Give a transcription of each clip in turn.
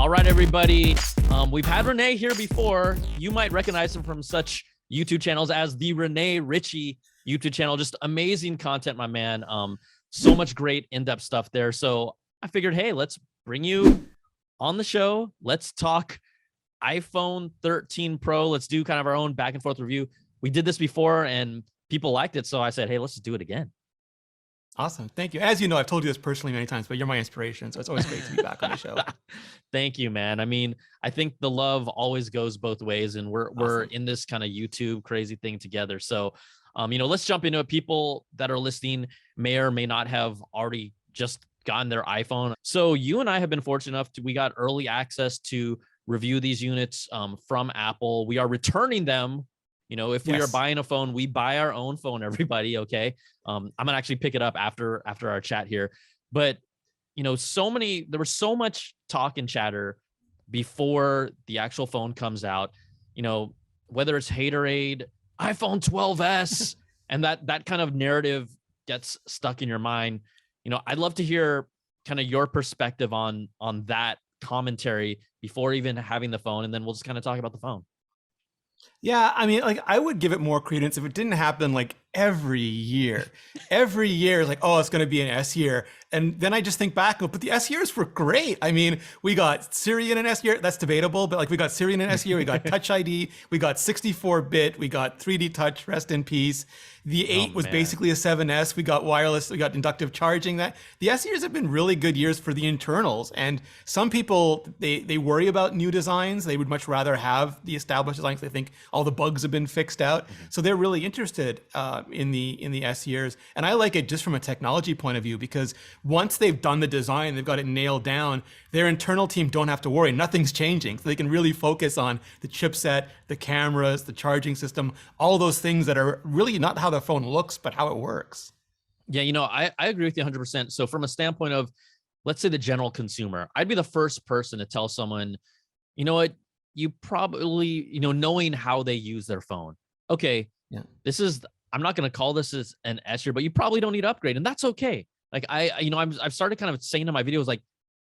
All right, everybody. We've had Rene here before. You might recognize him from such YouTube channels as the Rene Ritchie YouTube channel. Just amazing content, my man. So much great in-depth stuff there. So I figured, hey, let's bring you on the show. Let's talk iPhone 13 Pro. Let's do kind of our own back and forth review. We did this before and people liked it. So I said, hey, let's just do it again. Awesome. Thank you. As you know, I've told you this personally many times, but you're my inspiration. So it's always great to be back on the show. Thank you, man. I mean, I think the love always goes both ways, and we're in this kind of YouTube crazy thing together. So, let's jump into it. People that are listening may or may not have already just gotten their iPhone. So you and I have been fortunate enough we got early access to review these units from Apple. We are returning them. If we are buying a phone, we buy our own phone, everybody. Okay. I'm going to actually pick it up after our chat here. But, there was so much talk and chatter before the actual phone comes out, whether it's haterade, iPhone 12s, and that kind of narrative gets stuck in your mind. I'd love to hear kind of your perspective on that commentary before even having the phone. And then we'll just kind of talk about the phone. Yeah, I mean, I would give it more credence if it didn't happen every year. Every year, it's going to be an S year. And then I just think back, but the S years were great. I mean, we got Siri in an S year. That's debatable, but we got Siri in an S year. We got Touch ID. We got 64-bit. We got 3D Touch. Rest in peace. The 8 was basically a 7S. We got wireless. We got inductive charging. The S years have been really good years for the internals. And some people, they worry about new designs. They would much rather have the established designs. They think all the bugs have been fixed out. So they're really interested in the S years. And I like it just from a technology point of view, because once they've done the design, they've got it nailed down, their internal team don't have to worry. Nothing's changing. So they can really focus on the chipset, the cameras, the charging system, all those things that are really not how the phone looks, but how it works. Yeah, I agree with you 100%. So from a standpoint of, let's say the general consumer, I'd be the first person to tell someone, you know what, you probably, knowing how they use their phone. Okay, I'm not going to call this as an S year, but you probably don't need to upgrade, and that's okay. I've started kind of saying in my videos,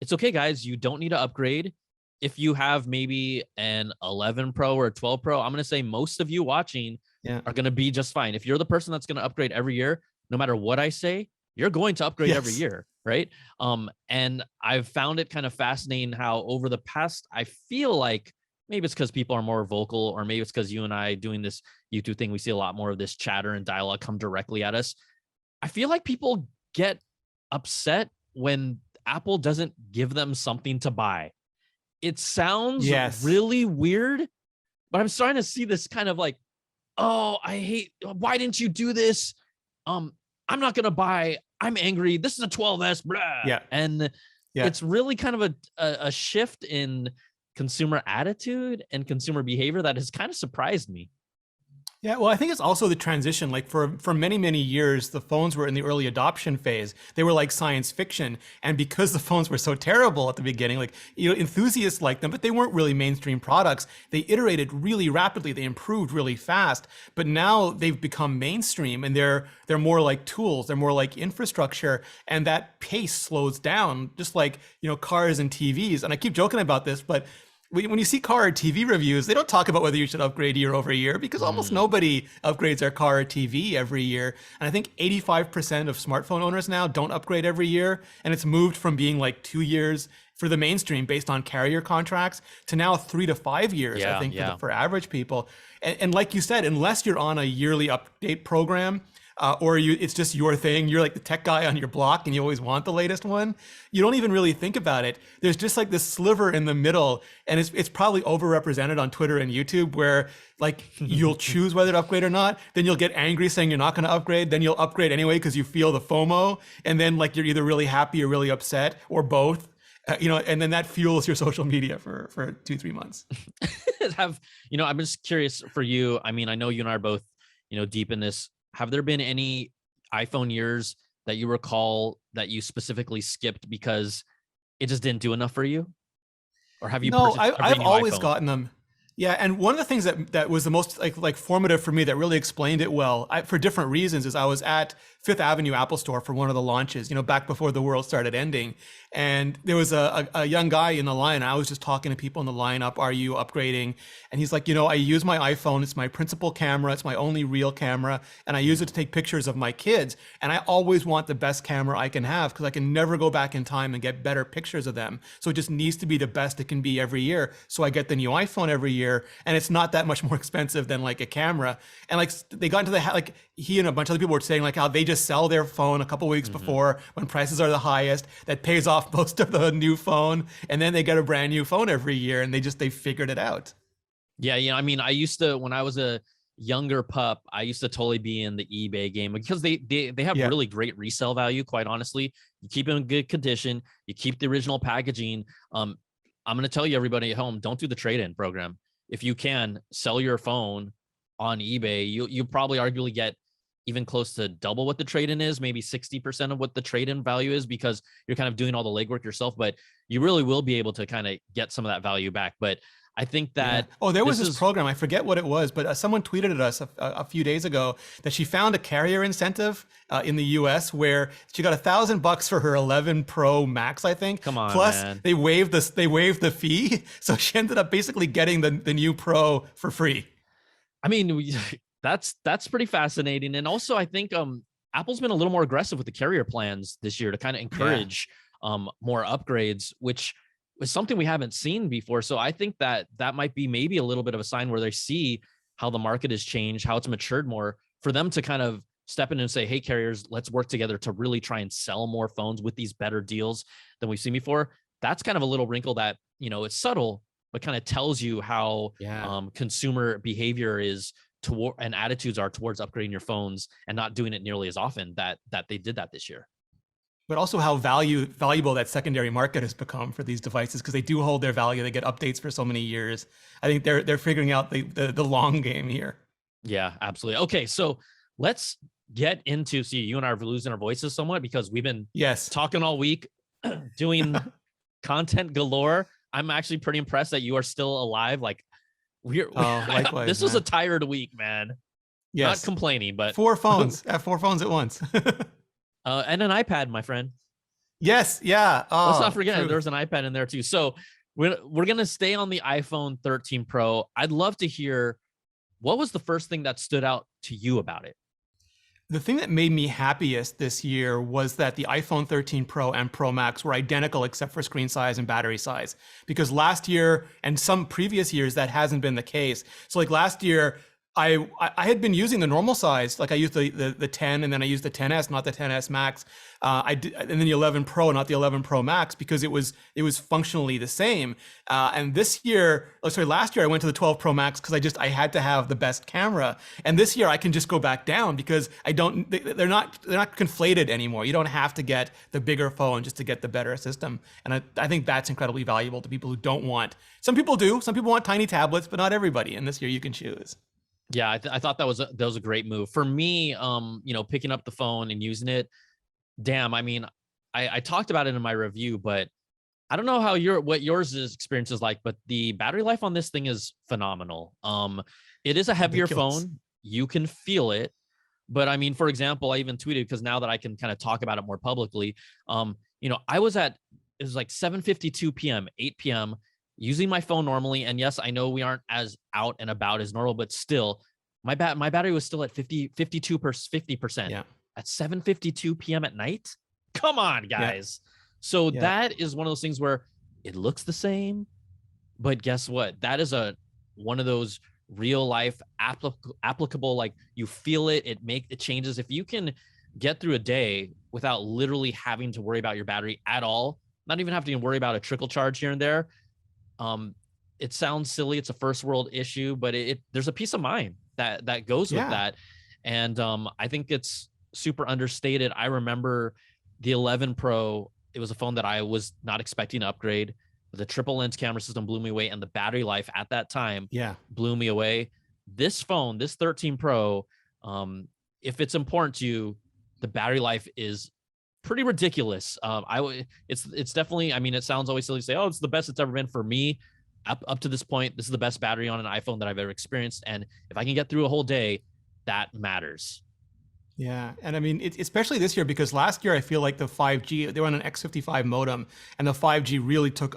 it's okay, guys, you don't need to upgrade. If you have maybe an 11 Pro or a 12 Pro, I'm going to say most of you watching are going to be just fine. If you're the person that's going to upgrade every year, no matter what I say, you're going to upgrade every year, right? And I've found it kind of fascinating how over the past, I feel like maybe it's because people are more vocal, or maybe it's because you and I doing this YouTube thing, we see a lot more of this chatter and dialogue come directly at us. I feel like people get upset when Apple doesn't give them something to buy. It sounds really weird, but I'm starting to see this kind of why didn't you do this? I'm not going to buy. I'm angry. This is a 12S. Blah. Yeah. And it's really kind of a shift in consumer attitude and consumer behavior that has kind of surprised me. Yeah, well, I think it's also the transition. For many, many years, the phones were in the early adoption phase. They were like science fiction. And because the phones were so terrible at the beginning, enthusiasts liked them, but they weren't really mainstream products. They iterated really rapidly. They improved really fast. But now they've become mainstream, and they're more like tools. They're more like infrastructure. And that pace slows down, just like, cars and TVs. And I keep joking about this, but when you see car or TV reviews, they don't talk about whether you should upgrade year over year, because almost nobody upgrades their car or TV every year. And I think 85% of smartphone owners now don't upgrade every year. And it's moved from being 2 years for the mainstream based on carrier contracts to now 3 to 5 years, I think, for average people. And like you said, unless you're on a yearly update program, or it's just your thing, you're like the tech guy on your block and you always want the latest one, you don't even really think about it. There's just this sliver in the middle, and it's probably overrepresented on Twitter and YouTube, where you'll choose whether to upgrade or not, then you'll get angry saying you're not going to upgrade, then you'll upgrade anyway because you feel the FOMO, and then you're either really happy or really upset, or both. And then that fuels your social media for 2-3 months. I'm just curious for you. I mean, I know you and I are both, deep in this. Have there been any iPhone years that you recall that you specifically skipped because it just didn't do enough for you? Or have you? No, I've always gotten them. Yeah, and one of the things that was the most formative for me, that really explained it well, for different reasons, is I was at Fifth Avenue Apple Store for one of the launches, back before the world started ending. And there was a young guy in the line. I was just talking to people in the lineup, are you upgrading? And he's like, I use my iPhone. It's my principal camera. It's my only real camera. And I use it to take pictures of my kids. And I always want the best camera I can have because I can never go back in time and get better pictures of them. So it just needs to be the best it can be every year. So I get the new iPhone every year. And it's not that much more expensive than like a camera. And like they got into he and a bunch of other people were saying like how they just sell their phone a couple weeks before when prices are the highest. That pays off most of the new phone, and then they get a brand new phone every year, and they figured it out. Yeah, I mean, I used to, when I was a younger pup, I used to totally be in the eBay game because they have really great resale value. Quite honestly, you keep it in good condition, you keep the original packaging. I'm going to tell you, everybody at home, don't do the trade-in program. If you can sell your phone on eBay, you probably arguably get even close to double what the trade-in is, maybe 60% of what the trade-in value is, because you're kind of doing all the legwork yourself, but you really will be able to kind of get some of that value back. But I think that there was this program, I forget what it was, but someone tweeted at us a few days ago that she found a carrier incentive in the US where she got $1,000 for her 11 Pro Max, I think. Come on, plus man. they waived the fee, so she ended up basically getting the new Pro for free. I mean, that's pretty fascinating. And also, I think Apple's been a little more aggressive with the carrier plans this year to kind of encourage more upgrades, which is something we haven't seen before. So I think that might be maybe a little bit of a sign where they see how the market has changed, how it's matured more, for them to kind of step in and say, hey, carriers, let's work together to really try and sell more phones with these better deals than we've seen before. That's kind of a little wrinkle that, it's subtle, but kind of tells you how consumer behavior is toward and attitudes are towards upgrading your phones and not doing it nearly as often that they did that this year. But also how valuable that secondary market has become for these devices, because they do hold their value. They get updates for so many years. I think they're figuring out the long game here. Yeah, absolutely. Okay, so let's get into, see, you and I are losing our voices somewhat because we've been talking all week, doing content galore. I'm actually pretty impressed that you are still alive. Like likewise, this was a tired week, man. Yes. Not complaining, but 4 phones. I have 4 phones at once. And an iPad, my friend. Yes. Yeah. Oh, let's not forget there's an iPad in there too. So we're going to stay on the iPhone 13 Pro. I'd love to hear, what was the first thing that stood out to you about it? The thing that made me happiest this year was that the iPhone 13 Pro and Pro Max were identical except for screen size and battery size. Because last year and some previous years, that hasn't been the case. So like last year, I had been using the normal size, like I used the 10, and then I used the 10s, not the 10s Max. And then the 11 Pro, not the 11 Pro Max, because it was functionally the same. And last year I went to the 12 Pro Max because I had to have the best camera. And this year I can just go back down because they're not conflated anymore. You don't have to get the bigger phone just to get the better system. And I think that's incredibly valuable to people who don't want. Some people do. Some people want tiny tablets, but not everybody. And this year you can choose. Yeah, I thought that was a great move for me. Picking up the phone and using it. Damn, I mean, I talked about it in my review, but I don't know what yours experience is like. But the battery life on this thing is phenomenal. It is a heavier phone. You can feel it, but I mean, for example, I even tweeted because now that I can kind of talk about it more publicly. I was it was like 7:52 p.m., 8 p.m. using my phone normally. And yes, I know we aren't as out and about as normal, but still my battery was still at 50%. Yeah. At 7:52 p.m. at night. Come on, guys. Yeah. So that is one of those things where it looks the same, but guess what? That is one of those real life applicable, like you feel it, it changes. If you can get through a day without literally having to worry about your battery at all, not even having to worry about a trickle charge here and there, it sounds silly. It's a first world issue, but there's a peace of mind that goes with that. And I think it's super understated. I remember the 11 Pro. It was a phone that I was not expecting to upgrade. The triple lens camera system blew me away, and the battery life at that time blew me away. This phone, this 13 Pro, if it's important to you, the battery life is pretty ridiculous. It's definitely, I mean, it sounds always silly to say, oh, it's the best it's ever been. For me, up to this point, this is the best battery on an iPhone that I've ever experienced. And if I can get through a whole day, that matters. Yeah, and I mean, especially this year, because last year I feel like the 5G, they were on an X55 modem, and the 5G really took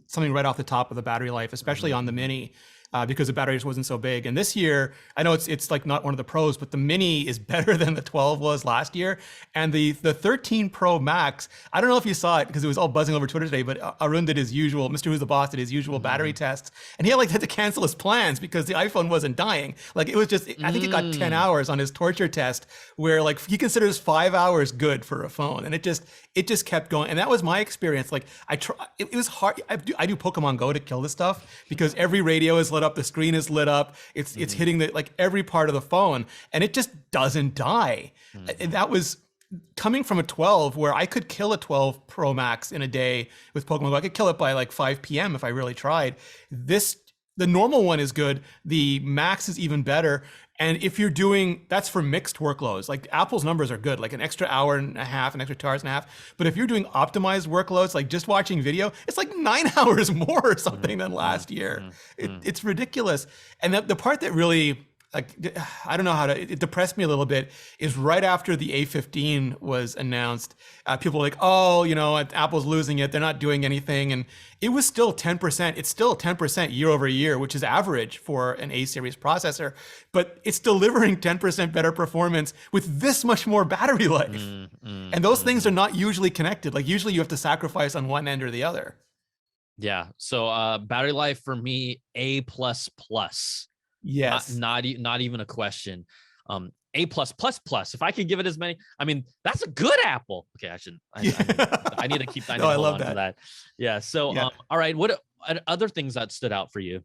something right off the top of the battery life, especially on the Mini, because the battery just wasn't so big. And this year, I know it's like not one of the pros, but the Mini is better than the 12 was last year, and the 13 Pro Max. I don't know if you saw it because it was all buzzing over Twitter today, but Arun did his usual, Mr. Who's the Boss did his usual battery tests, and he had to cancel his plans because the iPhone wasn't dying. Like it was just, I think it got 10 hours on his torture test, where like he considers 5 hours good for a phone, and it just kept going. And that was my experience. Like it was hard. I do Pokemon Go to kill this stuff because every radio is lit up, the screen is lit up, it's hitting like every part of the phone, and it just doesn't die. And that was coming from a 12, where I could kill a 12 Pro Max in a day with Pokemon Go. I could kill it by like 5 p.m. if I really tried. The normal one is good. The Max is even better. And if you're doing, that's for mixed workloads. Like Apple's numbers are good, like an extra hour and a half, an extra 2 hours and a half. But if you're doing optimized workloads, like just watching video, it's like 9 hours more or something than last year. It's ridiculous. And the part that really, like, I don't know how to, it depressed me a little bit, is right after the A15 was announced, people were like, oh, Apple's losing it, they're not doing anything. And it was still 10%. It's still 10% year over year, which is average for an A series processor, but it's delivering 10% better performance with this much more battery life. And those things are not usually connected. Like usually you have to sacrifice on one end or the other. Yeah. So battery life for me, A++. Yes. Not even a question. A+++. If I could give it as many, I mean, that's a good Apple. Okay, I shouldn't. I need to keep. I love that. Yeah. So, all right. What other things that stood out for you?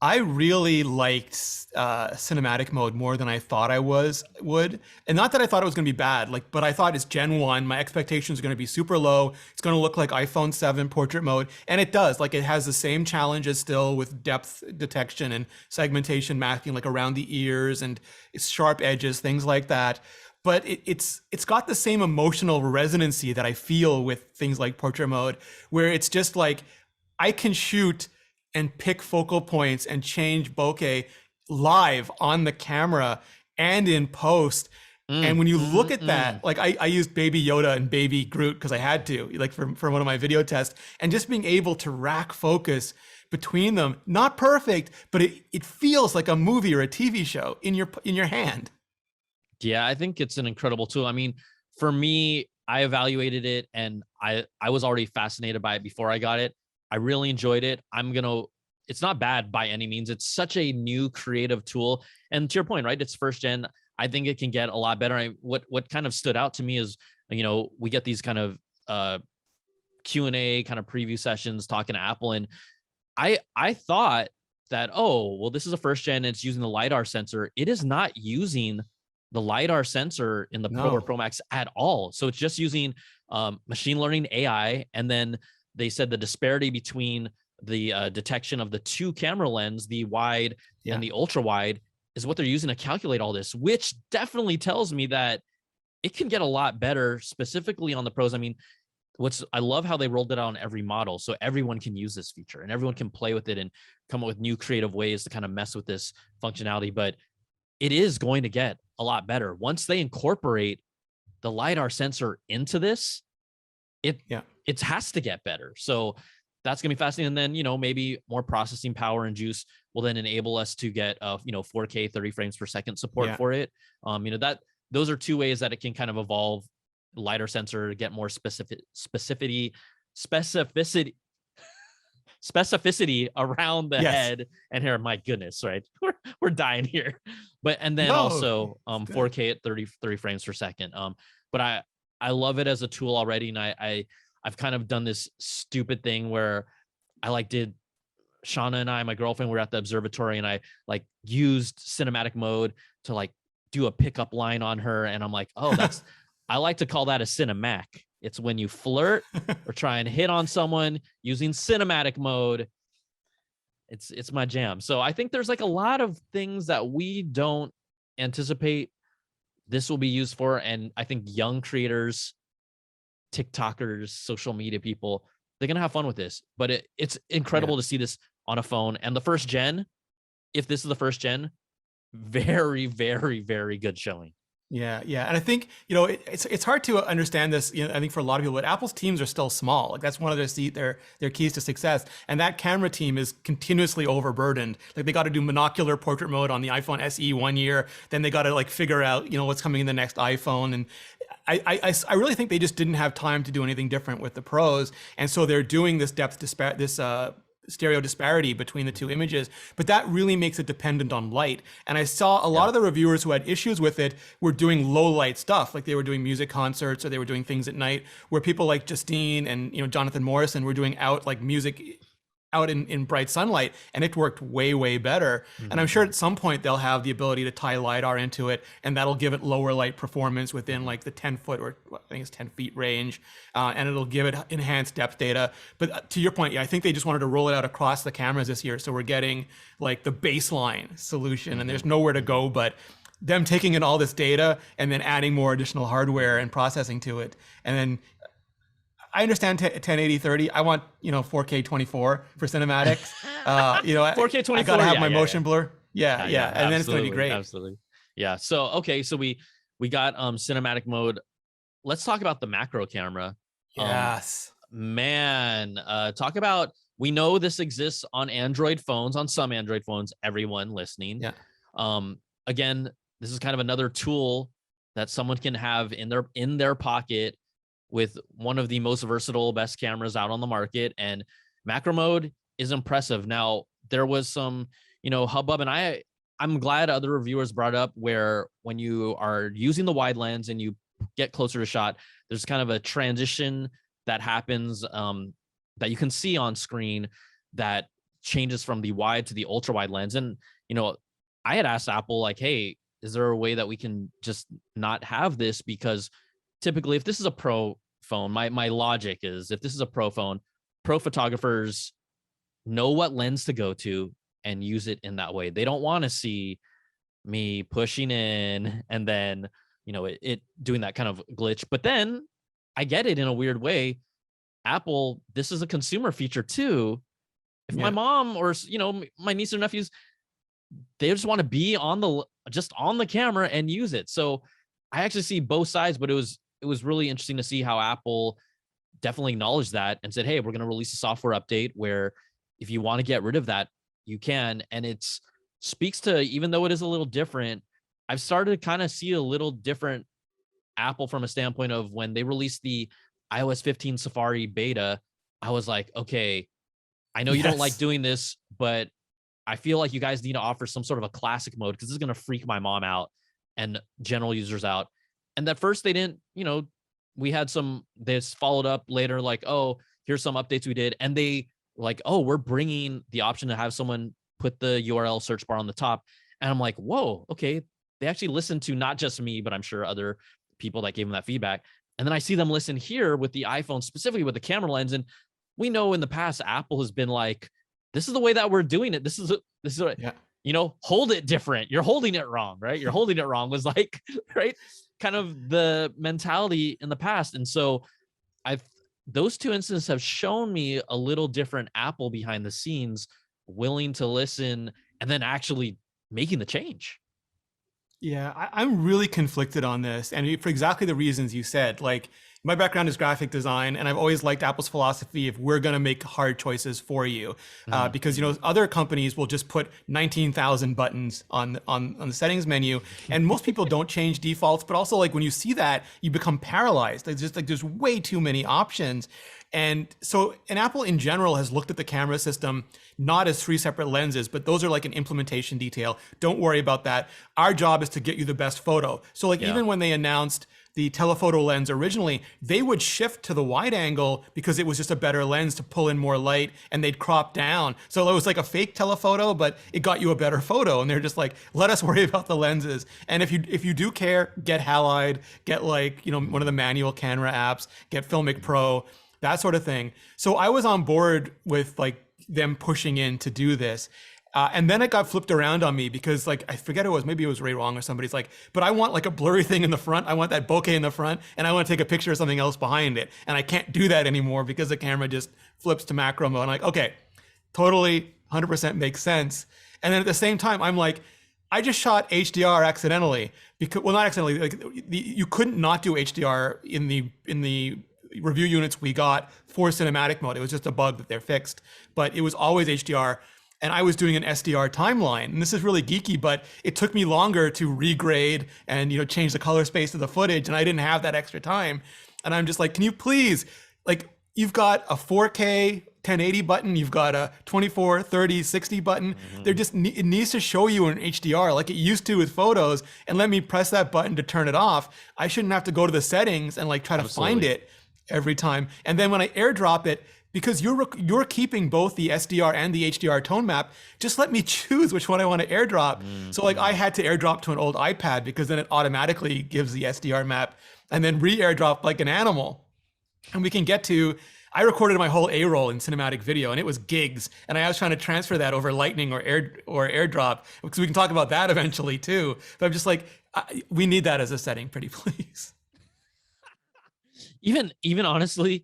I really liked cinematic mode more than I thought I would. And not that I thought it was going to be bad, but I thought it's Gen 1. My expectations are going to be super low. It's going to look like iPhone 7 portrait mode. And it does. Like it has the same challenges still with depth detection and segmentation masking, like around the ears and sharp edges, things like that. But it's got the same emotional resonancy that I feel with things like portrait mode, where it's just like I can shoot and pick focal points and change bokeh live on the camera and in post. And when you look at that, like I used Baby Yoda and Baby Groot because I had to, like for one of my video tests, and just being able to rack focus between them, not perfect, but it feels like a movie or a TV show in your hand. Yeah, I think it's an incredible tool. I mean, for me, I evaluated it and I was already fascinated by it before I got it. I really enjoyed it. It's not bad by any means. It's such a new creative tool. And to your point, right? It's first gen. I think it can get a lot better. What kind of stood out to me is, we get these kind of Q&A kind of preview sessions talking to Apple. And I thought that, oh, well, this is a first gen. It's using the LiDAR sensor. It is not using the LiDAR sensor in the Pro or Pro Max at all. So it's just using machine learning AI. And then they said the disparity between the detection of the 2 camera lens, the wide and the ultra wide, is what they're using to calculate all this, which definitely tells me that it can get a lot better, specifically on the Pros. I mean, I love how they rolled it out on every model, so everyone can use this feature and everyone can play with it and come up with new creative ways to kind of mess with this functionality. But it is going to get a lot better once they incorporate the LiDAR sensor into this. It has to get better. So that's gonna be fascinating. And then, maybe more processing power and juice will then enable us to get 4K 30 frames per second support for it. Those are 2 ways that it can kind of evolve. LiDAR sensor to get more specificity around the head and hair. My goodness, right? We're dying here. And then also 4K at 30 frames per second. But I love it as a tool already. And I've kind of done this stupid thing where I did Shauna and my girlfriend, were at the observatory, and I used cinematic mode to do a pickup line on her. And I'm like, oh, I like to call that a CineMack. It's when you flirt or try and hit on someone using cinematic mode. It's my jam. So I think there's a lot of things that we don't anticipate this will be used for. And I think young creators, TikTokers, social media people, they're going to have fun with this. But it's incredible to see this on a phone. And the first gen, if this is the first gen, very, very, very good showing. Yeah, yeah, and I think it's hard to understand this. I think for a lot of people, but Apple's teams are still small. Like that's one of their keys to success. And that camera team is continuously overburdened. Like they got to do monocular portrait mode on the iPhone SE one year, then they got to like figure out what's coming in the next iPhone. And I really think they just didn't have time to do anything different with the Pros, and so they're doing this stereo disparity between the two images, but that really makes it dependent on light. And I saw a lot of the reviewers who had issues with it were doing low light stuff, like they were doing music concerts or they were doing things at night, where people like Justine and Jonathan Morrison were doing music out in bright sunlight, and it worked way better. Mm-hmm. And I'm sure at some point they'll have the ability to tie LiDAR into it, and that'll give it lower light performance within like the 10 foot or I think it's 10 feet range, and it'll give it enhanced depth data. But to your point, I think they just wanted to roll it out across the cameras this year, so we're getting like the baseline solution, mm-hmm. and there's nowhere to go but them taking in all this data and then adding more additional hardware and processing to it. And then I understand 1080/30. I want 4K 24 for cinematics. 4K 24. I gotta have my motion blur. Yeah, and then it's gonna be great. Absolutely. Yeah. So okay, so we got cinematic mode. Let's talk about the macro camera. Yes. Talk about, we know this exists on Android phones, on some Android phones. Everyone listening. Yeah. Again, this is kind of another tool that someone can have in their pocket, with one of the most versatile, best cameras out on the market. And macro mode is impressive. Now, there was some, hubbub, and I'm glad other reviewers brought up where when you are using the wide lens and you get closer to shot, there's kind of a transition that happens that you can see on screen that changes from the wide to the ultra wide lens. And, I had asked Apple, like, hey, is there a way that we can just not have this? Because typically, if this is a pro phone, my logic is, if this is a pro phone, pro photographers know what lens to go to and use it in that way. They don't want to see me pushing in and then, it doing that kind of glitch. But then I get it in a weird way. Apple, this is a consumer feature too. If my mom or, my niece or nephews, they just want to be on the camera and use it. So I actually see both sides, but it was really interesting to see how Apple definitely acknowledged that and said, hey, we're going to release a software update where if you want to get rid of that, you can. And it speaks to, even though it is a little different, I've started to kind of see a little different Apple from a standpoint of when they released the iOS 15 Safari beta. I was like, okay, I know you don't like doing this, but I feel like you guys need to offer some sort of a classic mode, because this is going to freak my mom out and general users out. And at first they didn't, we had they followed up later, like, oh, here's some updates we did. And they like, oh, we're bringing the option to have someone put the URL search bar on the top. And I'm like, whoa, okay. They actually listened to not just me, but I'm sure other people that gave them that feedback. And then I see them listen here with the iPhone, specifically with the camera lens. And we know in the past, Apple has been like, this is the way that we're doing it. This is what, hold it different. You're holding it wrong, right? You're holding it wrong was like, right? Kind of the mentality in the past. And so those two instances have shown me a little different Apple behind the scenes, willing to listen and then actually making the change. Yeah, I'm really conflicted on this, and for exactly the reasons you said. Like, my background is graphic design, and I've always liked Apple's philosophy if we're going to make hard choices for you, because other companies will just put 19,000 buttons on the settings menu, and most people don't change defaults. But also, like, when you see that, you become paralyzed. It's just like there's way too many options. And Apple in general has looked at the camera system not as three separate lenses, but those are like an implementation detail. Don't worry about that. Our job is to get you the best photo. So even when they announced the telephoto lens originally, they would shift to the wide angle because it was just a better lens to pull in more light, and they'd crop down. So it was like a fake telephoto, but it got you a better photo. And they're just like, let us worry about the lenses. And if you do care, get Halide, get one of the manual camera apps, get Filmic Pro, that sort of thing. So I was on board with like them pushing in to do this. And then it got flipped around on me because I forget maybe it was Ray Wong or somebody's like, but I want like a blurry thing in the front. I want that bokeh in the front, and I want to take a picture of something else behind it. And I can't do that anymore because the camera just flips to macro mode. I'm like, okay, totally 100% makes sense. And then at the same time, I'm like, I just shot HDR accidentally because, well, not accidentally. Like you couldn't not do HDR in the review units we got for cinematic mode. It was just a bug that they're fixed, but it was always HDR. And I was doing an SDR timeline, and this is really geeky, but it took me longer to regrade and change the color space of the footage, and I didn't have that extra time. And I'm just like, can you please, like, you've got a 4K 1080 button, you've got a 24, 30, 60 button. They're just, it needs to show you in HDR like it used to with photos, and let me press that button to turn it off. I shouldn't have to go to the settings and like try to find it every time. And then when I airdrop it, because you're keeping both the SDR and the HDR tone map, just let me choose which one I want to airdrop. So like I had to airdrop to an old iPad because then it automatically gives the SDR map, and then re-airdrop like an animal. And we can get to, I recorded my whole A-roll in cinematic video, and it was gigs, and I was trying to transfer that over Lightning or AirDrop, because we can talk about that eventually too. But I'm just like, we need that as a setting, pretty please. Even honestly,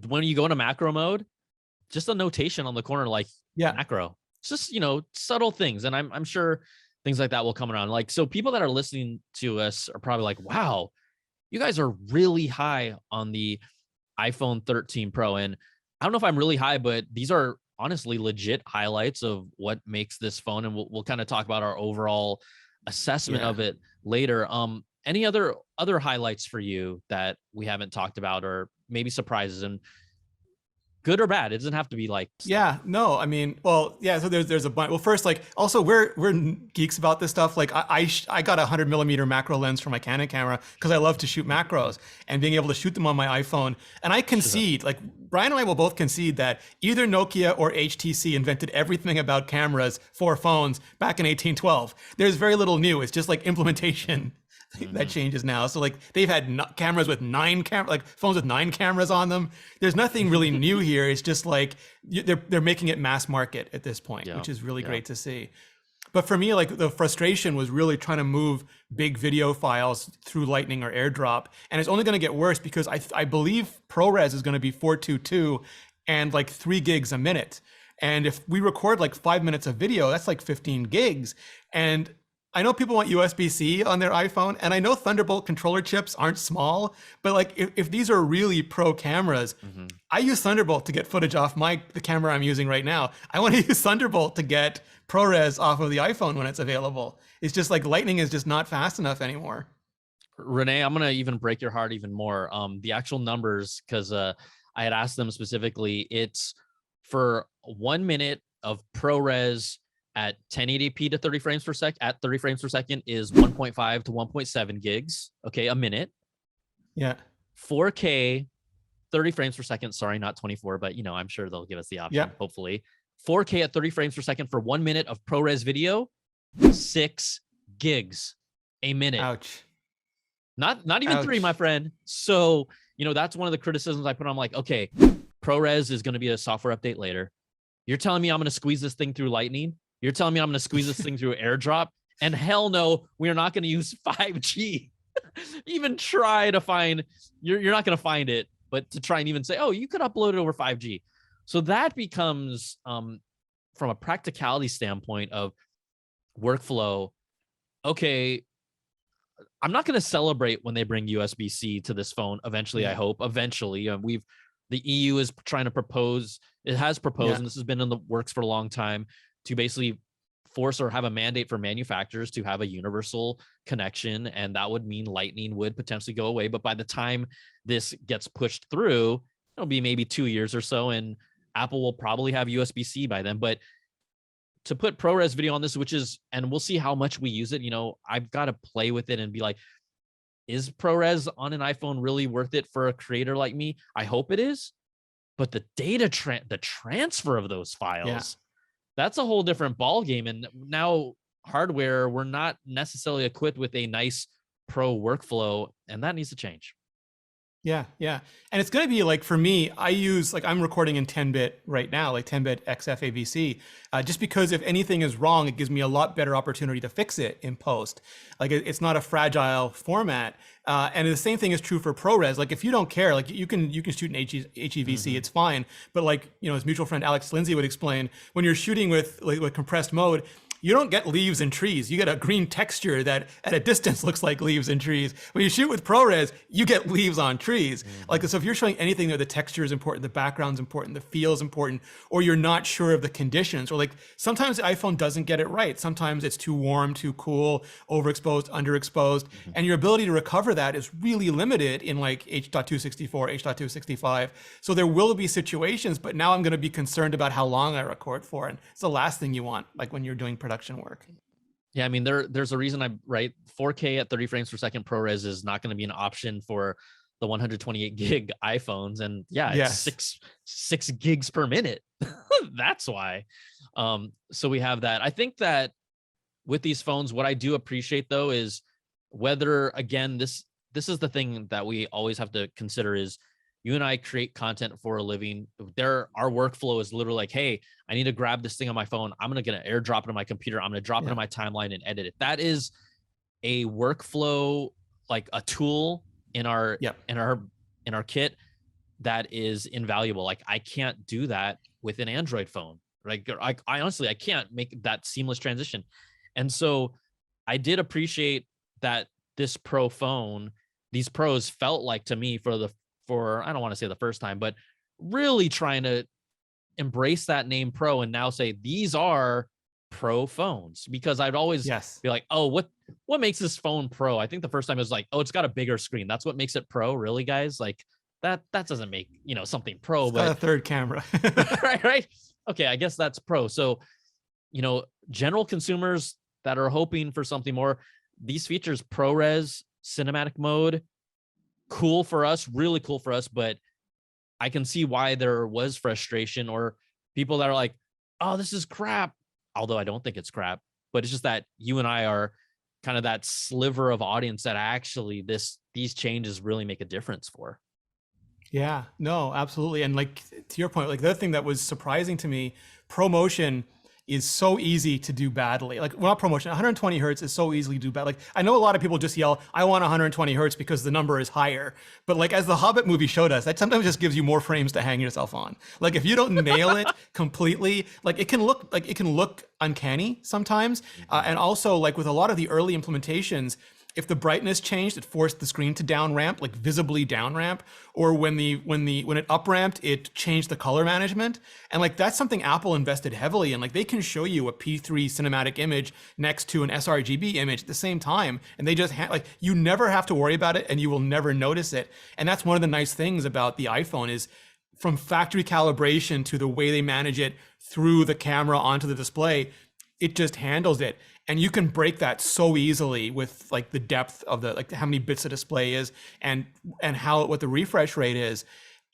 when you go into macro mode, just a notation on the corner, like macro, it's just, subtle things. And I'm sure things like that will come around. Like, so people that are listening to us are probably like, wow, you guys are really high on the iPhone 13 Pro. And I don't know if I'm really high, but these are honestly legit highlights of what makes this phone. And we'll kind of talk about our overall assessment of it later. Any other highlights for you that we haven't talked about, or maybe surprises, and good or bad? It doesn't have to be like no, I mean, well, so there's a bunch. Well, first, like, also we're geeks about this stuff. Like I got a 100mm macro lens for my Canon camera because I love to shoot macros, and being able to shoot them on my iPhone. And I concede, like Brian and I will both concede, that either Nokia or HTC invented everything about cameras for phones back in 1812. There's very little new. It's just like implementation that changes now. So like they've had cameras with like phones with 9 cameras on them. There's nothing really new here. It's just like they're making it mass market at this point, which is really great to see. But for me, like, the frustration was really trying to move big video files through Lightning or AirDrop, and it's only going to get worse because I believe ProRes is going to be 422 and like 3 gigs a minute. And if we record like 5 minutes of video, that's like 15 gigs. And I know people want USB-C on their iPhone, and I know Thunderbolt controller chips aren't small, but like if these are really pro cameras, I use Thunderbolt to get footage off the camera I'm using right now. I want to use Thunderbolt to get ProRes off of the iPhone when it's available. It's just like Lightning is just not fast enough anymore. Rene, I'm going to even break your heart even more. The actual numbers, because I had asked them specifically, it's for 1 minute of ProRes at 1080p to 30 frames per second, at 30 frames per second, is 1.5 to 1.7 gigs. Okay, a minute. Yeah. 4K, 30 frames per second. Sorry, not 24, but I'm sure they'll give us the option. Hopefully, 4K at 30 frames per second for 1 minute of ProRes video, 6 gigs a minute. Ouch. Not even 3, my friend. So that's one of the criticisms I put on. I'm like, okay, ProRes is going to be a software update later. You're telling me I'm going to squeeze this thing through Lightning? You're telling me I'm going to squeeze this thing through AirDrop? And hell no, we are not going to use 5G. Even try to find, you're not going to find it, but to try and even say, oh, you could upload it over 5G. So that becomes, from a practicality standpoint of workflow, okay, I'm not going to celebrate when they bring USB-C to this phone. Eventually, I hope. Eventually, the EU is trying to propose. It has proposed, and this has been in the works for a long time, to basically force or have a mandate for manufacturers to have a universal connection, and that would mean Lightning would potentially go away. But by the time this gets pushed through, it'll be maybe 2 years or so, and Apple will probably have USB-C by then. But to put ProRes video on this, which is, and we'll see how much we use it, I've got to play with it and be like, is ProRes on an iPhone really worth it for a creator like me? I hope it is. But the data the transfer of those files, that's a whole different ball game. And now hardware, we're not necessarily equipped with a nice pro workflow, and that needs to change. Yeah. And it's going to be like, for me, I use, like, I'm recording in 10-bit right now, like 10-bit XF AVC, just because if anything is wrong, it gives me a lot better opportunity to fix it in post. Like, it's not a fragile format. And the same thing is true for ProRes. Like, if you don't care, like, you can shoot in HEVC, it's fine. But like, as mutual friend Alex Lindsay would explain, when you're shooting with compressed mode, you don't get leaves and trees. You get a green texture that at a distance looks like leaves and trees. When you shoot with ProRes, you get leaves on trees. Like, so if you're showing anything there, the texture is important, the background's important, the feel is important, or you're not sure of the conditions, or like sometimes the iPhone doesn't get it right. Sometimes it's too warm, too cool, overexposed, underexposed, and your ability to recover that is really limited in like H.264, H.265. So there will be situations, but now I'm going to be concerned about how long I record for, and it's the last thing you want, like when you're doing production work. Yeah, I mean, there's a reason I right 4K at 30 frames per second ProRes is not going to be an option for the 128 gig iPhones, and yeah, Yes. it's six gigs per minute. That's why. So we have that. I think that with these phones, what I do appreciate though is whether, again, this is the thing that we always have to consider is you and I create content for a living. Our workflow is literally like, hey, I need to grab this thing on my phone. I'm going to get an airdrop it on my computer. I'm going to drop it on my timeline and edit it. That is a workflow, like a tool in our kit that is invaluable. Like I can't do that with an Android phone. Like I honestly, I can't make that seamless transition. And so I did appreciate that this Pro phone, these Pros felt like to me for I don't want to say the first time, but really trying to embrace that name Pro and now say these are Pro phones, because I'd always be like, oh, what makes this phone Pro? I think the first time it was like, oh, it's got a bigger screen. That's what makes it Pro. Really, guys? Like that doesn't make, something Pro, it's but got a third camera. right. Okay, I guess that's Pro. So, general consumers that are hoping for something more, these features, ProRes, cinematic mode, cool for us, really cool for us, but I can see why there was frustration or people that are like, oh, this is crap. Although I don't think it's crap, but it's just that you and I are kind of that sliver of audience that actually these changes really make a difference for. Yeah, no, absolutely. And like to your point, like the other thing that was surprising to me, ProMotion is so easy to do badly. Like, well, not ProMotion, 120 hertz is so easily do bad. Like, I know a lot of people just yell, I want 120 hertz because the number is higher. But like, as the Hobbit movie showed us, that sometimes just gives you more frames to hang yourself on. Like, if you don't nail it completely, like it can look uncanny sometimes. And also, like with a lot of the early implementations, if the brightness changed, it forced the screen to down ramp, like visibly down ramp, or when it up ramped, it changed the color management. And like that's something Apple invested heavily in. Like they can show you a P3 cinematic image next to an sRGB image at the same time, and they just like you never have to worry about it, and you will never notice it. And that's one of the nice things about the iPhone is from factory calibration to the way they manage it through the camera onto the display, it just handles it. And you can break that so easily with like the depth of the, like how many bits the display is and what the refresh rate is.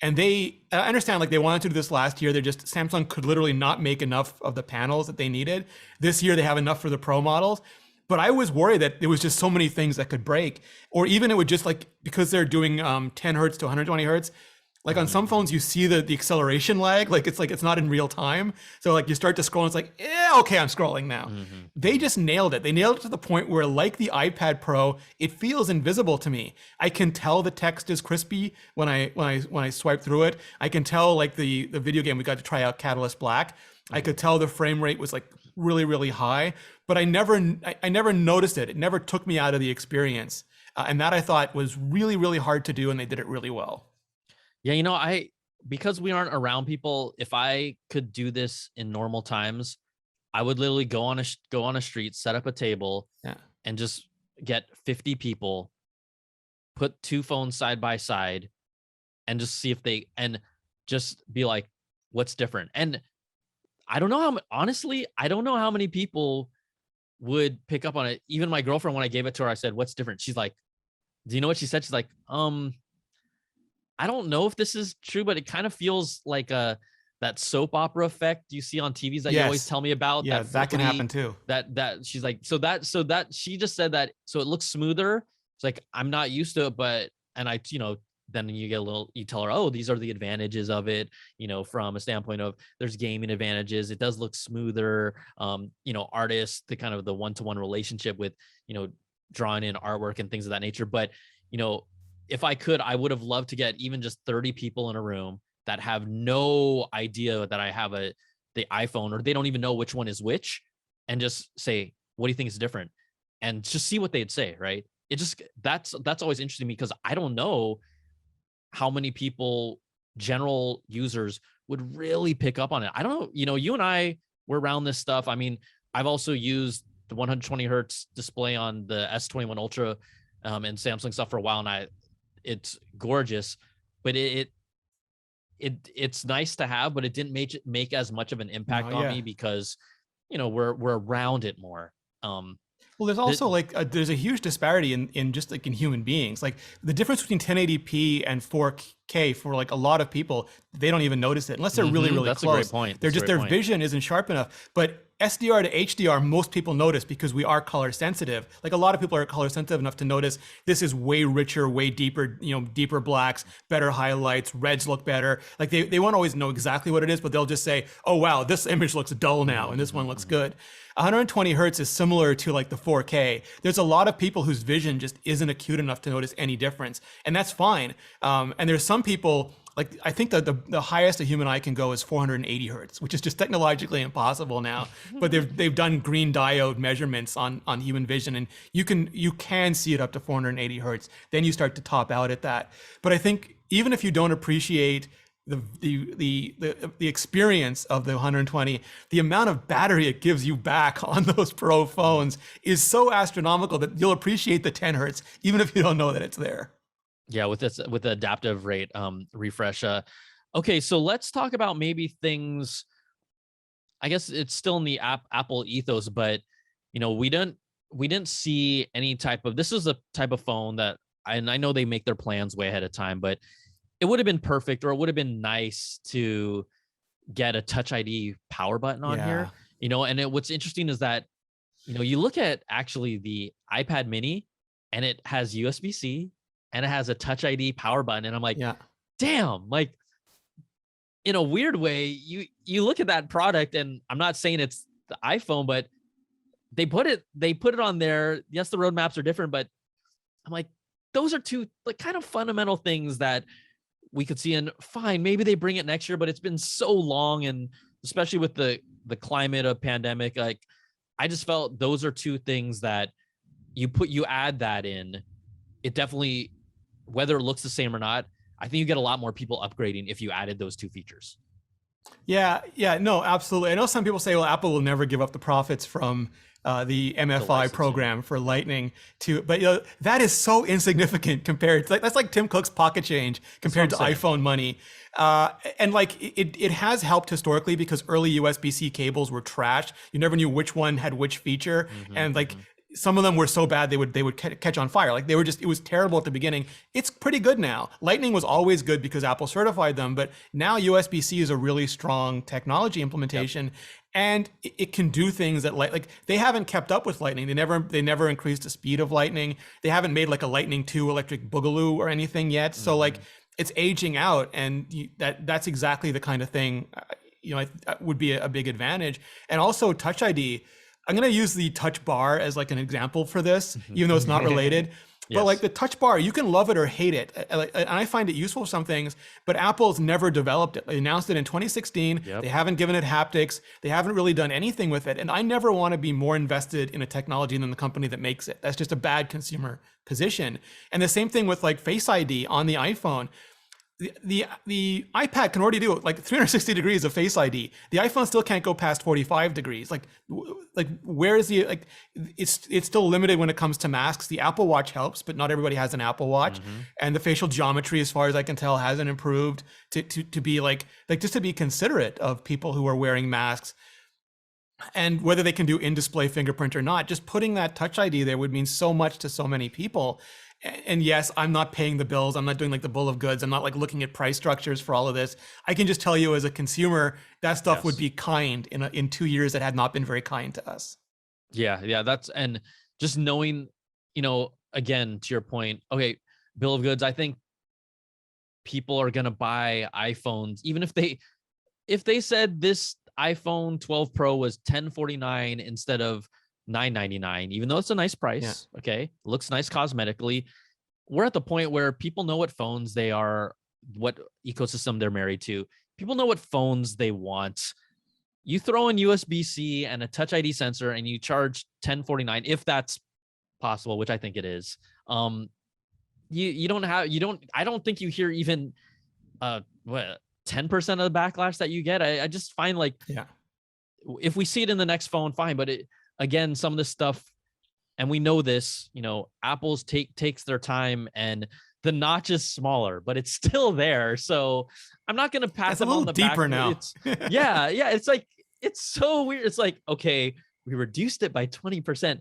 And I understand like they wanted to do this last year. Samsung could literally not make enough of the panels that they needed. This year they have enough for the Pro models. But I was worried that there was just so many things that could break, or even it would just like, because they're doing 10 hertz to 120 hertz, like on some phones, you see the acceleration lag, like it's not in real time. So like you start to scroll and it's like, okay, I'm scrolling now. They just nailed it. They nailed it to the point where like the iPad Pro, it feels invisible to me. I can tell the text is crispy when I swipe through it. I can tell like the video game we got to try out, Catalyst Black. I could tell the frame rate was like really, really high, but I never noticed it. It never took me out of the experience. And that I thought was really, really hard to do, and they did it really well. Yeah, because we aren't around people, if I could do this in normal times, I would literally go on a street, set up a table, and just get 50 people, put two phones side by side, and just see and just be like, what's different? And I don't know I don't know how many people would pick up on it. Even my girlfriend, when I gave it to her, I said, what's different? She's like, do you know what she said? She's like, I don't know if this is true, but it kind of feels like that soap opera effect you see on TVs that you always tell me about. Yeah, that can happen too. That she's like, so that she just said that, so it looks smoother. It's like, I'm not used to it, but, and I, then you tell her, oh, these are the advantages of it, from a standpoint of there's gaming advantages. It does look smoother. Artists, the kind of the one-to-one relationship with, drawing in artwork and things of that nature. But, if I could, I would have loved to get even just 30 people in a room that have no idea that I have the iPhone, or they don't even know which one is which, and just say, what do you think is different? And just see what they'd say, right? It just, that's always interesting to me, because I don't know how many people, general users, would really pick up on it. I don't know, you and I were around this stuff. I mean, I've also used the 120 hertz display on the S21 Ultra and Samsung stuff for a while, and it's gorgeous, but it's nice to have, but it didn't make as much of an impact on me, because we're around it more. Well, there's also there's a huge disparity in just like in human beings. Like the difference between 1080p and 4K for like a lot of people, they don't even notice it unless they're really, really That's close. a great point. They're just, their vision isn't sharp enough. But SDR to HDR, most people notice because we are color sensitive. Like a lot of people are color sensitive enough to notice this is way richer, way deeper, deeper blacks, better highlights, reds look better. Like they won't always know exactly what it is, but they'll just say, oh, wow, this image looks dull now and this one looks good. 120 hertz is similar to like the 4K. There's a lot of people whose vision just isn't acute enough to notice any difference, and that's fine. And there's some people, like I think that the highest a human eye can go is 480 hertz, which is just technologically impossible now. But they've done green diode measurements on human vision, and you can see it up to 480 hertz. Then you start to top out at that. But I think even if you don't appreciate the experience of the 120, the amount of battery it gives you back on those Pro phones is so astronomical that you'll appreciate the 10 hertz even if you don't know that it's there. Yeah, with the adaptive rate refresh. Okay, so let's talk about maybe things. I guess it's still in the Apple ethos, but we didn't see any type of. This is a type of phone that, and I know they make their plans way ahead of time, but it would have been perfect, or it would have been nice to get a Touch ID power button on here. And what's interesting is that you look at actually the iPad Mini, and it has USB-C. And it has a Touch ID power button. And I'm like, damn, like in a weird way, you look at that product, and I'm not saying it's the iPhone, but they put it on there. Yes, the roadmaps are different, but I'm like, those are two like kind of fundamental things that we could see. And fine, maybe they bring it next year, but it's been so long. And especially with the climate of pandemic, like I just felt those are two things that you add that in, it definitely, whether it looks the same or not, I think you get a lot more people upgrading if you added those two features. Yeah, no, absolutely. I know some people say, well, Apple will never give up the profits from the MFI program for Lightning but that is so insignificant compared to, that's like Tim Cook's pocket change compared to iPhone money. And like it has helped historically because early USB-C cables were trash. You never knew which one had which feature. And like, some of them were so bad they would catch on fire. Like it was terrible at the beginning. It's pretty good now. Lightning was always good because Apple certified them, but now USB-C is a really strong technology implementation, and it can do things that like they haven't kept up with Lightning. They never increased the speed of Lightning. They haven't made like a Lightning 2 electric boogaloo or anything yet. So like it's aging out, and that's exactly the kind of thing would be a big advantage. And also Touch ID. I'm going to use the touch bar as like an example for this, even though it's not related. But like the touch bar, you can love it or hate it. And I find it useful for some things, but Apple's never developed it. They announced it in 2016. They haven't given it haptics. They haven't really done anything with it. And I never want to be more invested in a technology than the company that makes it. That's just a bad consumer position. And the same thing with like Face ID on the iPhone. The iPad can already do it, like 360 degrees of Face ID. The iPhone still can't go past 45 degrees. Like where is it's still limited when it comes to masks. The Apple Watch helps, but not everybody has an Apple Watch. And the facial geometry, as far as I can tell, hasn't improved to be like just to be considerate of people who are wearing masks. And whether they can do in-display fingerprint or not, just putting that Touch ID there would mean so much to so many people. And yes, I'm not paying the bills. I'm not doing like the bill of goods. I'm not like looking at price structures for all of this. I can just tell you as a consumer, that stuff would be kind in 2 years that had not been very kind to us. Yeah. That's, and just knowing, again, to your point, okay, bill of goods, I think people are going to buy iPhones, even if they said this iPhone 12 Pro was $1,049 instead of $999, even though it's a nice price. Okay, looks nice cosmetically. We're at the point where people know what phones they are, what ecosystem they're married to. People know what phones they want. you throw in USB-C and a Touch ID sensor and you charge $1049, if that's possible, which I think it is. I don't think you hear even 10% of the backlash that you get. I just find like, if we see it in the next phone, fine. But again, some of this stuff, and we know this, Apple's takes their time, and the notch is smaller, but it's still there. So I'm not going to pass them on the back. Deeper now. Yeah. It's like, it's so weird. It's like, okay, we reduced it by 20%,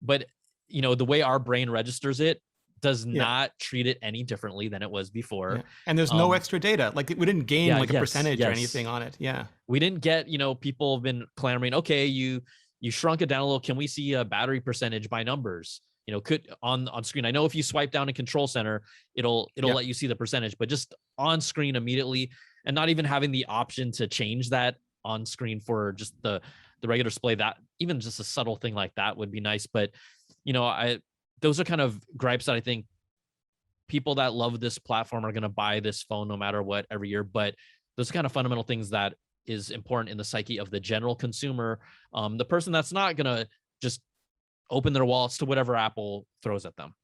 but the way our brain registers it does not treat it any differently than it was before. And there's no extra data. Like we didn't gain a percentage or anything on it. We didn't get, people have been clamoring, okay, you shrunk it down a little. Can we see a battery percentage by numbers? Could on screen. I know if you swipe down in Control Center, it'll let you see the percentage, but just on screen immediately, and not even having the option to change that on screen for just the regular display, that even just a subtle thing like that would be nice. But those are kind of gripes that I think people that love this platform are going to buy this phone no matter what every year. But those kind of fundamental things that is important in the psyche of the general consumer, the person that's not going to just open their wallets to whatever Apple throws at them.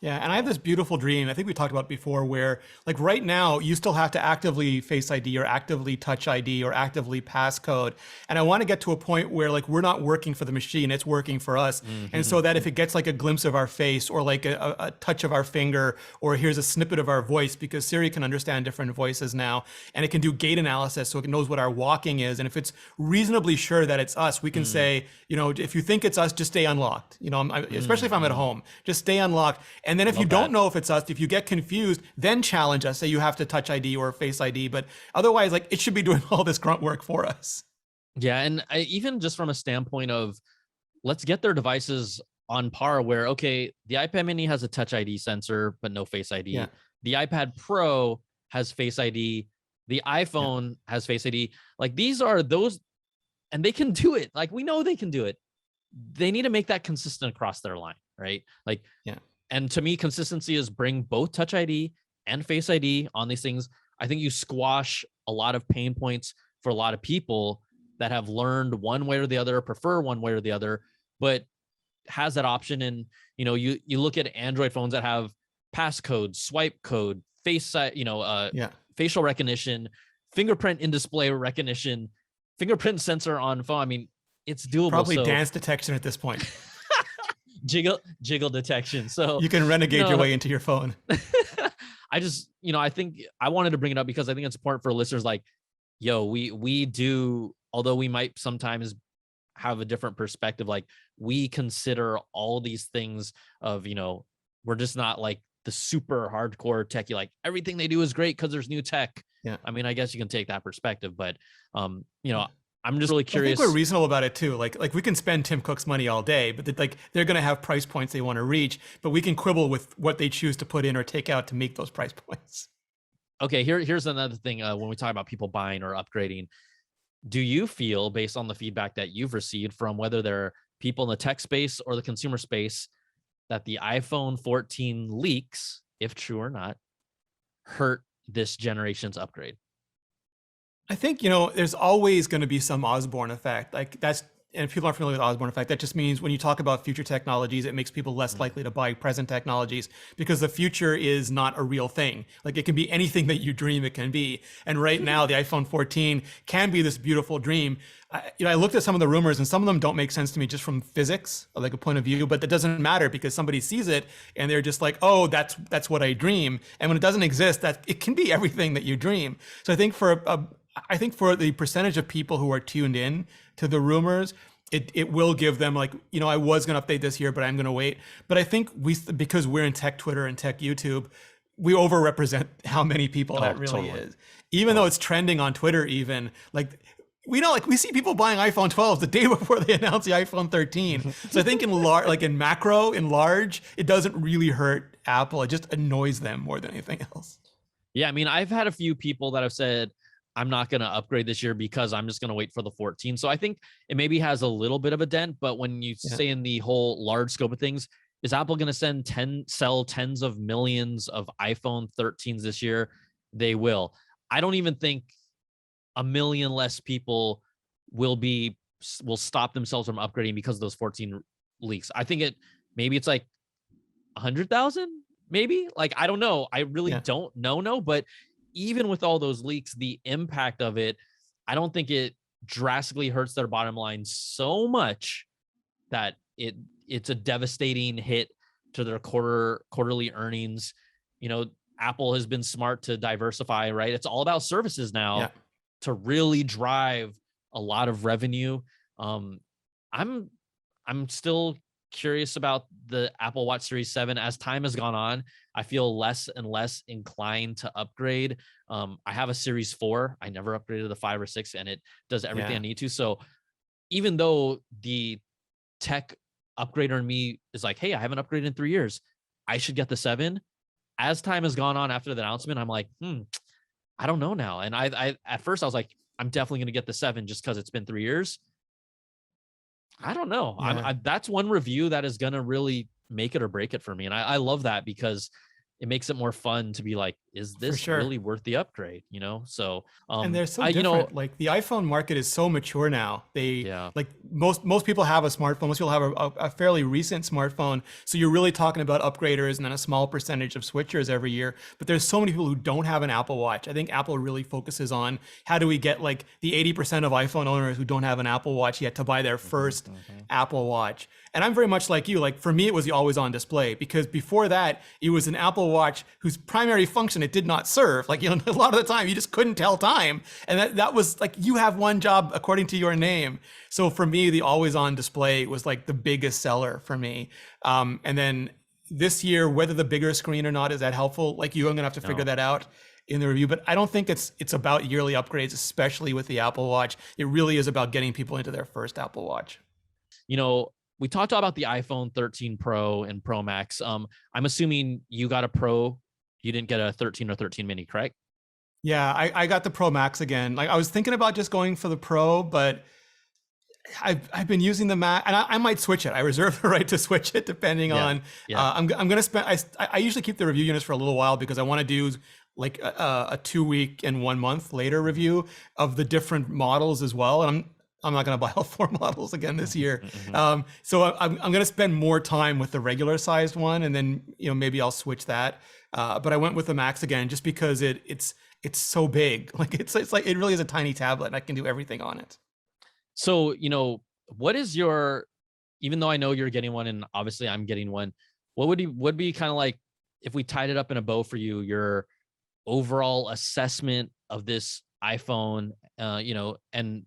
Yeah, and I have this beautiful dream, I think we talked about before, where like right now you still have to actively Face ID or actively Touch ID or actively passcode. And I want to get to a point where like we're not working for the machine, it's working for us. And so that if it gets like a glimpse of our face or like a touch of our finger, or here's a snippet of our voice, because Siri can understand different voices now, and it can do gait analysis so it knows what our walking is. And if it's reasonably sure that it's us, we can say, if you think it's us, just stay unlocked. Especially if I'm at home, just stay unlocked. And then if you don't know if it's us, if you get confused, then challenge us. Say you have to Touch ID or Face ID, but otherwise, like it should be doing all this grunt work for us. Yeah, and even just from a standpoint of, let's get their devices on par where, okay, the iPad mini has a Touch ID sensor, but no Face ID. Yeah. The iPad Pro has Face ID. The iPhone has Face ID. Like these are those, and they can do it. Like we know they can do it. They need to make that consistent across their line, right? Like, and to me, consistency is bring both Touch ID and Face ID on these things. I think you squash a lot of pain points for a lot of people that have learned one way or the other, prefer one way or the other, but has that option. And, you look at Android phones that have passcode, swipe code, facial recognition, fingerprint in display recognition, fingerprint sensor on phone. I mean, it's doable. Probably dance detection at this point. jiggle detection. So you can renegade your way into your phone. I just, I think I wanted to bring it up because I think it's important for listeners. Like, we do, although we might sometimes have a different perspective, like we consider all these things of, we're just not like the super hardcore techie, like everything they do is great because there's new tech. Yeah. I mean, I guess you can take that perspective, but I'm just really curious. I think we're reasonable about it too. Like we can spend Tim Cook's money all day, but they're going to have price points they want to reach, but we can quibble with what they choose to put in or take out to make those price points. Okay, here's another thing. When we talk about people buying or upgrading, do you feel, based on the feedback that you've received from whether they're people in the tech space or the consumer space, that the iPhone 14 leaks, if true or not, hurt this generation's upgrade? I think, there's always going to be some Osborne effect. Like that's, and if people aren't familiar with Osborne effect, that just means when you talk about future technologies, it makes people less likely to buy present technologies because the future is not a real thing. Like it can be anything that you dream it can be. And right now, the iPhone 14 can be this beautiful dream. I looked at some of the rumors and some of them don't make sense to me just from physics, like a point of view, but that doesn't matter because somebody sees it and they're just like, oh, that's what I dream. And when it doesn't exist, that it can be everything that you dream. So I think for the percentage of people who are tuned in to the rumors, it will give them like, I was going to update this year, but I'm going to wait. But I think because we're in tech Twitter and tech YouTube, we overrepresent how many people that really is. Even though it's trending on Twitter, even we see people buying iPhone 12s the day before they announce the iPhone 13. So I think in large, it doesn't really hurt Apple. It just annoys them more than anything else. Yeah, I mean, I've had a few people that have said, I'm not going to upgrade this year because I'm just going to wait for the 14. So I think it maybe has a little bit of a dent, but when you say in the whole large scope of things, is Apple going to sell tens of millions of iPhone 13s this year? They will. I don't even think a million less people will stop themselves from upgrading because of those 14 leaks. I think maybe it's like 100,000, maybe. Like, I don't know. I really don't know. But even with all those leaks, the impact of it, I don't think it drastically hurts their bottom line so much that it's a devastating hit to their quarterly earnings. Apple has been smart to diversify, right? It's all about services now to really drive a lot of revenue. I'm still curious about the Apple Watch Series 7. As time has gone on, I feel less and less inclined to upgrade. I have a Series 4. I never upgraded the 5 or 6, and it does everything I need to. So even though the tech upgrader in me is like, hey, I haven't upgraded in 3 years, I should get the 7. As time has gone on after the announcement, I'm like, I don't know now. And I at first I was like, I'm definitely going to get the 7 just because it's been 3 years. I don't know. That's one review that is going to really make it or break it for me. And I love that because it makes it more fun to be like, is this really worth the upgrade? So, and they're so different. Like the iPhone market is so mature now. Like most people have a smartphone. Most people have a fairly recent smartphone. So you're really talking about upgraders and then a small percentage of switchers every year. But there's so many people who don't have an Apple Watch. I think Apple really focuses on how do we get like the 80% of iPhone owners who don't have an Apple Watch yet to buy their first Apple Watch. And I'm very much like you. Like for me, it was the always on display, because before that, it was an Apple Watch whose primary function it did not serve. Like, a lot of the time you just couldn't tell time. And that was like, you have one job according to your name. So for me, the always on display was like the biggest seller for me. And then this year, whether the bigger screen or not, is that helpful? Like I'm gonna have to figure that out in the review, but I don't think it's about yearly upgrades, especially with the Apple Watch. It really is about getting people into their first Apple Watch. We talked about the iPhone 13 Pro and Pro Max. I'm assuming you got a Pro. You didn't get a 13 or 13 mini, correct? Yeah, I got the Pro Max again. Like I was thinking about just going for the Pro, but I've been using the Max, and I might switch it. I reserve the right to switch it depending on. I'm gonna spend. I usually keep the review units for a little while because I want to do like a 2 week and 1 month later review of the different models as well. And I'm not going to buy all 4 models again this year. So I'm going to spend more time with the regular sized one, and then maybe I'll switch that. But I went with the Max again just because it's so big. Like it's like it really is a tiny tablet, and I can do everything on it. So what is your, even though I know you're getting one, and obviously I'm getting one, what would be kind of like, if we tied it up in a bow for you, your overall assessment of this iPhone, and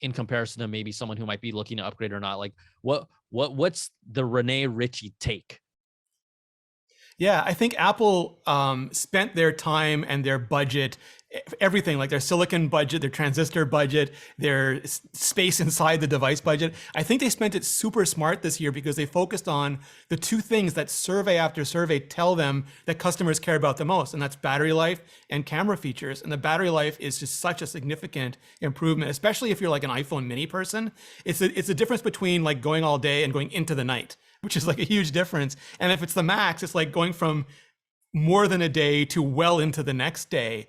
in comparison to maybe someone who might be looking to upgrade or not? Like what's the Rene Ritchie take? Yeah, I think Apple spent their time and their budget, everything, like their silicon budget, their transistor budget, their space inside the device budget. I think they spent it super smart this year because they focused on the 2 things that survey after survey tell them that customers care about the most, and that's battery life and camera features. And the battery life is just such a significant improvement, especially if you're like an iPhone mini person. It's a difference between like going all day and going into the night, which is like a huge difference. And if it's the Max, it's like going from more than a day to well into the next day,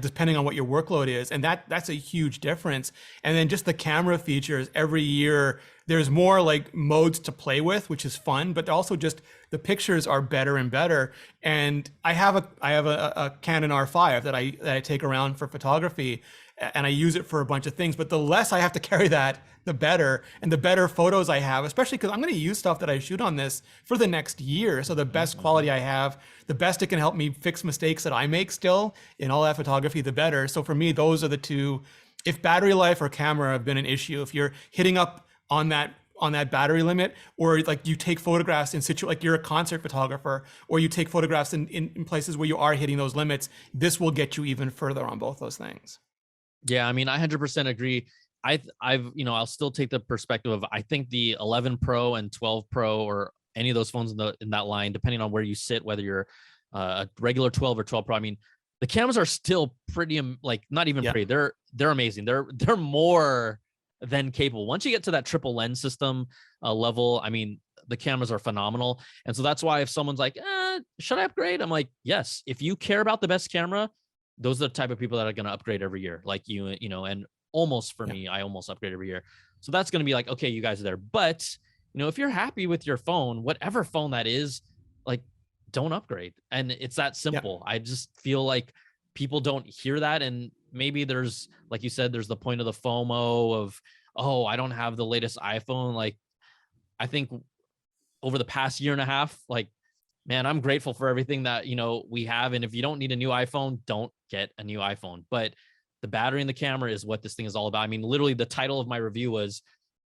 depending on what your workload is. And that's a huge difference. And then just the camera features, every year, there's more like modes to play with, which is fun, but also just the pictures are better and better. And I have a Canon R5 that I take around for photography, and I use it for a bunch of things, but the less I have to carry that, the better. And the better photos I have, especially because I'm going to use stuff that I shoot on this for the next year. So the best quality I have, the best it can help me fix mistakes that I make still in all that photography, the better. So for me, those are the 2. If battery life or camera have been an issue, if you're hitting up on that battery limit, or like you take photographs in like you're a concert photographer, or you take photographs in places where you are hitting those limits, this will get you even further on both those things. Yeah, I mean, I 100% agree. I'll still take the perspective of, I think the 11 Pro and 12 Pro, or any of those phones in that line, depending on where you sit, whether you're a regular 12 or 12 Pro, I mean, the cameras are still pretty, like not even pretty. They're amazing. They're more than capable. Once you get to that triple lens system level, I mean, the cameras are phenomenal. And so that's why if someone's like, should I upgrade? I'm like, yes. If you care about the best camera, those are the type of people that are going to upgrade every year, like you know, and almost for me, I almost upgrade every year. So that's going to be like, okay, you guys are there. But, you know, if you're happy with your phone, whatever phone that is, like, don't upgrade. And it's that simple. I just feel like people don't hear that. And maybe there's, like you said, there's the point of the FOMO of, oh, I don't have the latest iPhone. Like, I think over the past year and a half, like, man, I'm grateful for everything that, you know, we have. And if you don't need a new iPhone, don't get a new iPhone. But the battery and the camera is what this thing is all about. I mean, literally the title of my review was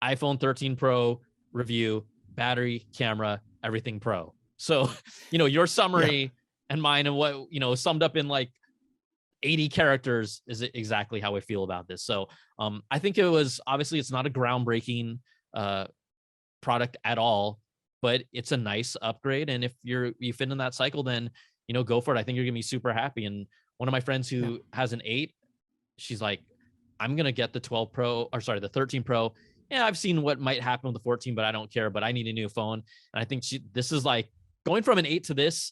iPhone 13 Pro review, battery, camera, everything pro. So, you know, your summary and mine and what, you know, summed up in like 80 characters is exactly how I feel about this. So I think it was, obviously it's not a groundbreaking product at all, but it's a nice upgrade. And if you fit in that cycle, then, you know, go for it. I think you're gonna be super happy. And one of my friends who has an 8, she's like, I'm gonna get the 12 Pro, or sorry, the 13 Pro. Yeah, I've seen what might happen with the 14, but I don't care. But I need a new phone. And I think this is like going from an 8 to this.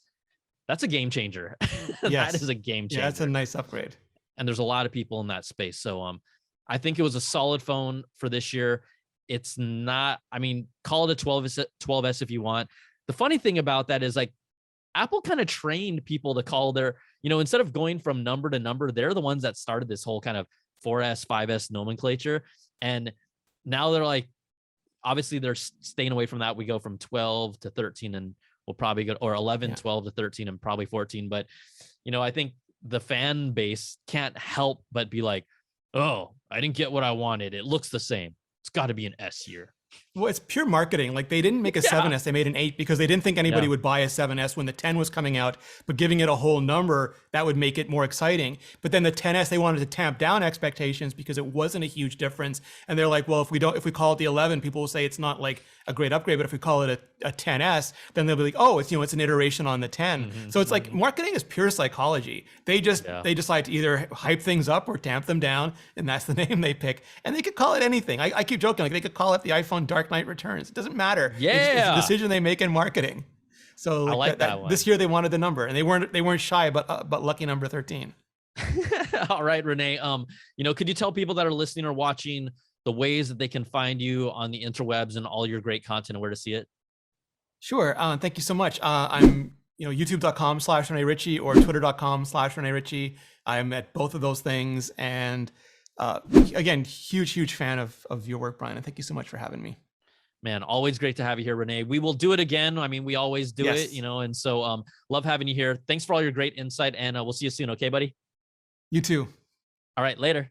That's a game changer. That is a game changer. Yeah, that's a nice upgrade. And there's a lot of people in that space. So I think it was a solid phone for this year. It's not, I mean, call it a 12S if you want. The funny thing about that is like Apple kind of trained people to call their, you know, instead of going from number to number, they're the ones that started this whole kind of 4S, 5S nomenclature. And now they're like, obviously they're staying away from that. We go from 12 to 13 and we'll probably go, or 11, 12 to 13 and probably 14. But, you know, I think the fan base can't help but be like, oh, I didn't get what I wanted. It looks the same. It's got to be an S year. Well, it's pure marketing. Like they didn't make a 7S, they made an 8 because they didn't think anybody would buy a 7S when the 10 was coming out, but giving it a whole number, that would make it more exciting. But then the 10S, they wanted to tamp down expectations because it wasn't a huge difference. And they're like, well, if we call it the 11, people will say it's not like a great upgrade, but if we call it a 10S, then they'll be like, oh, it's, you know, it's an iteration on the 10. So it's like marketing is pure psychology. They just, they decide to either hype things up or tamp them down. And that's the name they pick. And they could call it anything. I keep joking, like they could call it the iPhone Dark Knight Returns. It doesn't matter. It's a decision they make in markening. So I like that one. This year they wanted the number, and they weren't shy about lucky number 13. All right, Rene. You know, could you tell people that are listening or watching the ways that they can find you on the interwebs and all your great content and where to see it? Sure. Thank you so much. I'm youtube.com/Rene Ritchie or twitter.com/Rene Ritchie. I'm at both of those things. And again, huge fan of your work, Brian. And thank you so much for having me. Man, always great to have you here, Rene. We will do it again. I mean, we always do it, you know, and so love having you here. Thanks for all your great insight, and we'll see you soon. Okay, buddy? You too. All right, later.